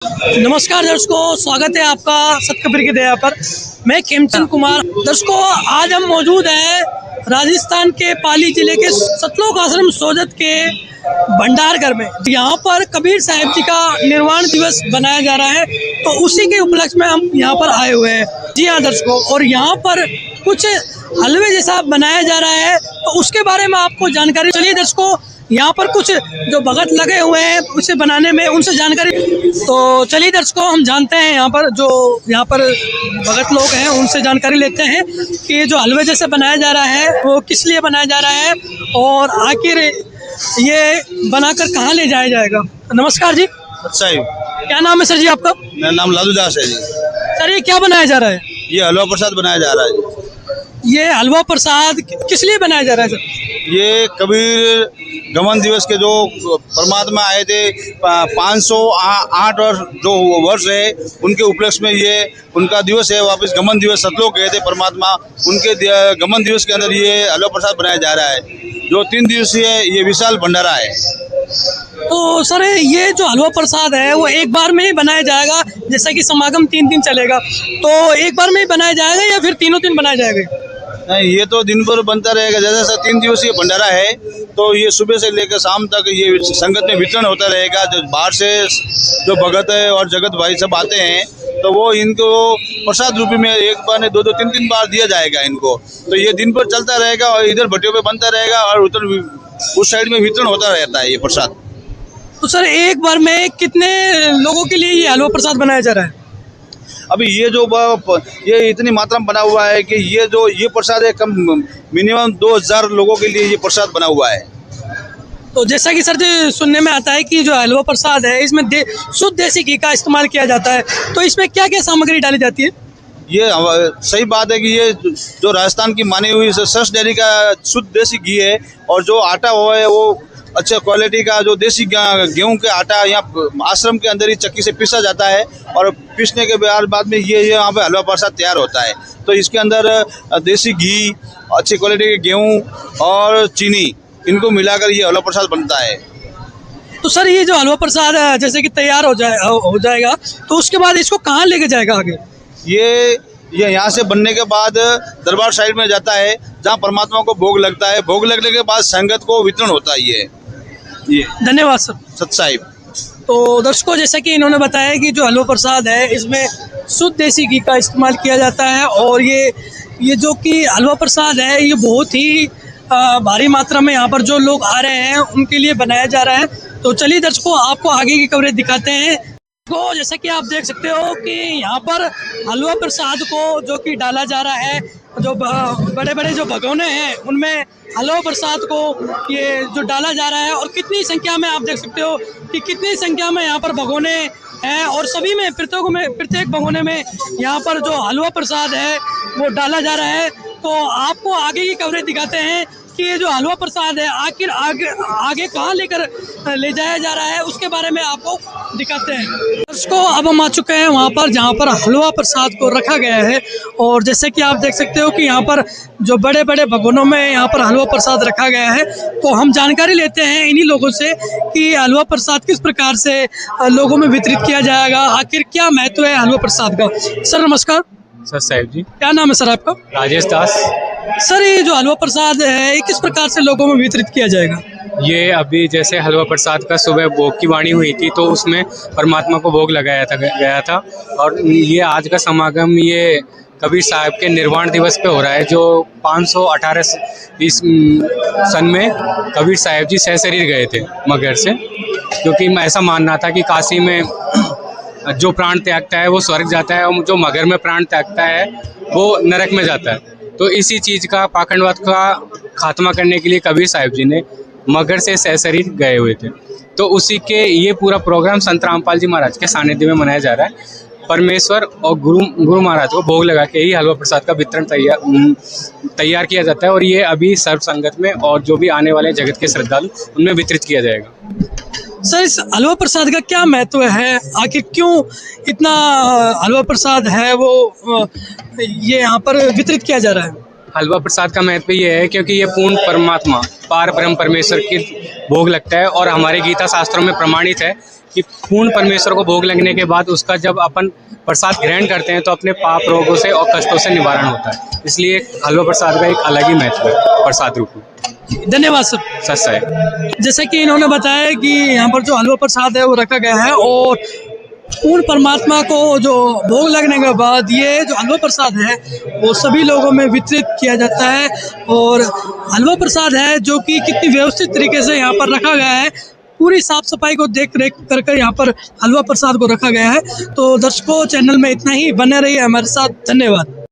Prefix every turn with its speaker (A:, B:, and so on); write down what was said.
A: नमस्कार दर्शकों, स्वागत है आपका सतकबीर की दया पर। मैं खेमचंद कुमार। दर्शकों, आज हम मौजूद हैं राजस्थान के पाली जिले के सतलोक आश्रम सोजत के भंडारघर में। यहाँ पर कबीर साहिब जी का निर्वाण दिवस बनाया जा रहा है, तो उसी के उपलक्ष्य में हम यहाँ पर आए हुए हैं। जी हाँ दर्शकों, और यहाँ पर कुछ हलवे जैसा बनाया जा रहा है, तो उसके बारे में आपको जानकारी। चलिए दर्शकों, यहाँ पर कुछ जो भगत लगे हुए हैं उसे बनाने में, उनसे जानकारी। तो चलिए दर्शकों, हम जानते हैं यहाँ पर भगत लोग हैं, उनसे जानकारी लेते हैं कि जो हलवे जैसे बनाया जा रहा है वो किस लिए बनाया जा रहा है और आखिर ये बनाकर कहाँ ले जाया जाएगा। नमस्कार जी।
B: अच्छा ही।
A: क्या नाम है सर जी आपका?
B: मेरा नाम लालू दास है जी।
A: सर, ये क्या बनाया जा रहा है?
B: ये हलवा प्रसाद बनाया जा रहा है जी।
A: ये हलवा प्रसाद किस लिए बनाया जा रहा है सर?
B: ये कबीर गमन दिवस के जो परमात्मा आए थे 508 और जो वर्ष है उनके उपलक्ष्य में ये उनका दिवस है। वापस गमन दिवस सतलोक गए थे परमात्मा, उनके गमन दिवस के अंदर ये हलवा प्रसाद बनाया जा रहा है, जो 3 दिवसीय ये विशाल भंडारा है।
A: तो सर, ये जो हलवा प्रसाद है वो एक बार में ही बनाया जाएगा? जैसा कि समागम 3 दिन चलेगा, तो एक बार में ही बनाया जाएगा या फिर तीनों दिन बनाया जाएगा?
B: नहीं, ये तो दिन भर बनता रहेगा। जैसा 3 दिवसीय भंडारा है, तो ये सुबह से लेकर शाम तक ये संगत में वितरण होता रहेगा। जो बाहर से जो भगत है और जगत भाई सब आते हैं, तो वो इनको प्रसाद रूपी में एक बार नहीं 2-2, 3-3 बार दिया जाएगा इनको। तो ये दिन भर चलता रहेगा और इधर भट्टियों पे बनता रहेगा और उधर उस साइड में वितरण होता रहता है ये प्रसाद।
A: तो सर, एक बार में कितने लोगों के लिए ये हलवा प्रसाद बनाया जा रहा है?
B: अभी ये इतनी मात्रा में बना हुआ है कि ये प्रसाद है कम मिनिमम 2000 लोगों के लिए ये प्रसाद बना हुआ है।
A: तो जैसा कि सर जी सुनने में आता है कि जो हलवा प्रसाद है इसमें शुद्ध देसी घी का इस्तेमाल किया जाता है, तो इसमें क्या क्या सामग्री डाली जाती है? ये
B: सही बात है कि ये जो राजस्थान की मानी हुई सस डेयरी का शुद्ध देसी घी है, और जो आटा हुआ है वो अच्छा क्वालिटी का जो देसी गेहूं के आटा यहाँ आश्रम के अंदर ही चक्की से पीसा जाता है, और पीसने के बाद में ये यहाँ पे हलवा प्रसाद तैयार होता है। तो इसके अंदर देसी घी, अच्छी क्वालिटी के गेहूं और चीनी, इनको मिलाकर ये हलवा प्रसाद बनता है।
A: तो सर, ये जो हलवा प्रसाद जैसे कि तैयार हो जाएगा, तो उसके बाद इसको कहाँ लेके जाएगा आगे?
B: ये यहाँ से बनने के बाद दरबार साइड में जाता है, जहाँ परमात्मा को भोग लगता है। भोग लगने के बाद संगत को वितरण होता है ये।
A: धन्यवाद सर।
B: सत साहिब।
A: तो दर्शकों, जैसा कि इन्होंने बताया कि जो हलवा प्रसाद है इसमें शुद्ध देसी घी का इस्तेमाल किया जाता है, और ये जो कि हलवा प्रसाद है ये बहुत ही भारी मात्रा में यहाँ पर जो लोग आ रहे हैं उनके लिए बनाया जा रहा है। तो चलिए दर्शकों, आपको आगे की कवरेज दिखाते हैं। तो जैसा कि आप देख सकते हो कि यहाँ पर हलवा प्रसाद को जो कि डाला जा रहा है, जो बड़े बड़े जो भगोने हैं उनमें हलवा प्रसाद को ये जो डाला जा रहा है, और कितनी संख्या में आप देख सकते हो कि कितनी संख्या में यहाँ पर भगोने हैं, और सभी में प्रत्येक भगोने में यहाँ पर जो हलवा प्रसाद है वो डाला जा रहा है। तो आपको आगे की कवरेज दिखाते हैं कि ये जो हलवा प्रसाद है आखिर आगे कहाँ लेकर ले जाया जा रहा है, उसके बारे में आपको दिखाते हैं। दर्शकों, अब हम आ चुके हैं वहाँ पर जहाँ पर हलवा प्रसाद को रखा गया है, और जैसे कि आप देख सकते हो कि यहाँ पर जो बड़े बड़े भगोनों में यहाँ पर हलवा प्रसाद रखा गया है। तो हम जानकारी लेते हैं इन्हीं लोगों से कि हलवा प्रसाद किस प्रकार से लोगों में वितरित किया जाएगा, आखिर क्या महत्व है हलवा प्रसाद का। सर नमस्कार।
C: सर साहिब जी।
A: क्या नाम है सर आपका?
C: राजेश दास।
A: सर, ये जो हलवा प्रसाद है ये किस प्रकार से लोगों में वितरित किया जाएगा?
C: ये अभी जैसे हलवा प्रसाद का सुबह भोग की वाणी हुई थी, तो उसमें परमात्मा को भोग लगाया गया था, और ये आज का समागम ये कबीर साहब के निर्वाण दिवस पे हो रहा है, जो 518 सन में कबीर साहब जी सहशरीर गए थे मगर से, क्योंकि ऐसा मानना था कि काशी में जो प्राण त्यागता है वो स्वर्ग जाता है, और जो मगर में प्राण त्यागता है वो नरक में जाता है। तो इसी चीज़ का पाखंडवाद का खात्मा करने के लिए कबीर साहिब जी ने मगर से सहशरीर गए हुए थे। तो उसी के ये पूरा प्रोग्राम संत रामपाल जी महाराज के सानिध्य में मनाया जा रहा है। परमेश्वर और गुरु महाराज को भोग लगा के ही हलवा प्रसाद का वितरण तैयार किया जाता है, और ये अभी सर्व संगत में और जो भी आने वाले जगत के श्रद्धालु उनमें वितरित किया जाएगा।
A: सर, इस हलवा प्रसाद का क्या महत्व है? आखिर क्यों इतना हलवा प्रसाद है वो ये यहाँ पर वितरित किया जा रहा है?
C: हलवा प्रसाद का महत्व ये है क्योंकि ये पूर्ण परमात्मा पार ब्रह्म परमेश्वर की भोग लगता है। और हमारे गीता शास्त्रों में प्रमाणित है कि पूर्ण परमेश्वर को भोग लगने के बाद उसका जब अपन प्रसाद ग्रहण करते हैं तो अपने पाप रोगों से और कष्टों से निवारण होता है। इसलिए हलवा प्रसाद का एक अलग ही महत्व है प्रसाद रूप में।
A: धन्यवाद सर।
C: सच है।
A: जैसे कि इन्होंने बताया कि यहाँ पर जो हलवा प्रसाद है वो रखा गया है और पूर्ण परमात्मा को जो भोग लगने के बाद ये जो हलवा प्रसाद है वो सभी लोगों में वितरित किया जाता है। और हलवा प्रसाद है जो कि कितनी व्यवस्थित तरीके से यहाँ पर रखा गया है, पूरी साफ सफाई को देख रेख कर यहाँ पर हलवा प्रसाद को रखा गया है। तो दर्शकों, चैनल में इतना ही, बने रहिए हमारे साथ। धन्यवाद।